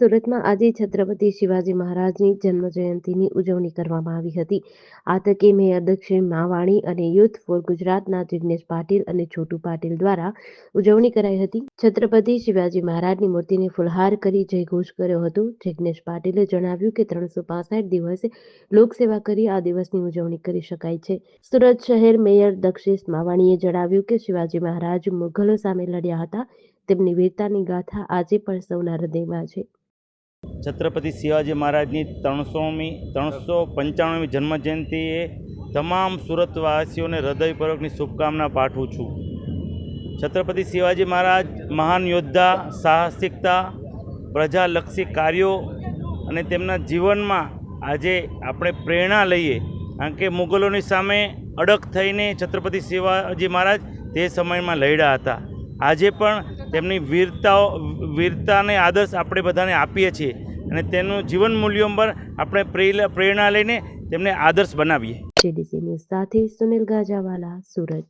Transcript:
સુરતમાં આજે છત્રપતિ શિવાજી મહારાજની જન્મજયંતિની ઉજવણી કરવામાં આવી હતી. આ તકે મેયર દક્ષિણ માવાણી અને યુથ ફોર ગુજરાતના જિગ્નેશ પાટીલ અને છોટુ પાટીલ દ્વારા ઉજવણી કરાઈ હતી. છત્રપતિ શિવાજી મહારાજની મૂર્તિને ફૂલહાર કરી જયઘોષ કર્યો હતો. જિગ્નેશ પાટીલે જણાવ્યું કે 365 દિવસે લોકસેવા કરી આ દિવસની ઉજવણી કરી શકાય છે. સુરત શહેર મેયર દક્ષિશ માવાણીએ જણાવ્યું કે શિવાજી મહારાજ મુઘલો સામે લડ્યા હતા. તેમની વીરતાની ગાથા આજે પણ સૌના હૃદયમાં છે. છત્રપતિ શિવાજી મહારાજની 395મી જન્મજયંતિએ તમામ સુરતવાસીઓને હૃદયપૂર્વકની શુભકામના પાઠવું છું. છત્રપતિ શિવાજી મહારાજ મહાન યોદ્ધા, સાહસિકતા, પ્રજાલક્ષી કાર્યો અને તેમના જીવનમાં આજે આપણે પ્રેરણા લઈએ, કારણ કે મુગલોની સામે અડગ થઈને છત્રપતિ શિવાજી મહારાજ તે સમયમાં લડ્યા હતા. આજે પણ તેમની વીરતાને આદર્શ આપણે બધાને આપીએ છીએ અને તેનું જીવન મૂલ્યો પર આપણે પ્રેરણા લઈને તેમને આદર્શ બનાવીએ. જેડીસી ન્યૂઝ સાથે સુનિલ ગાજાવાલા, સુરત.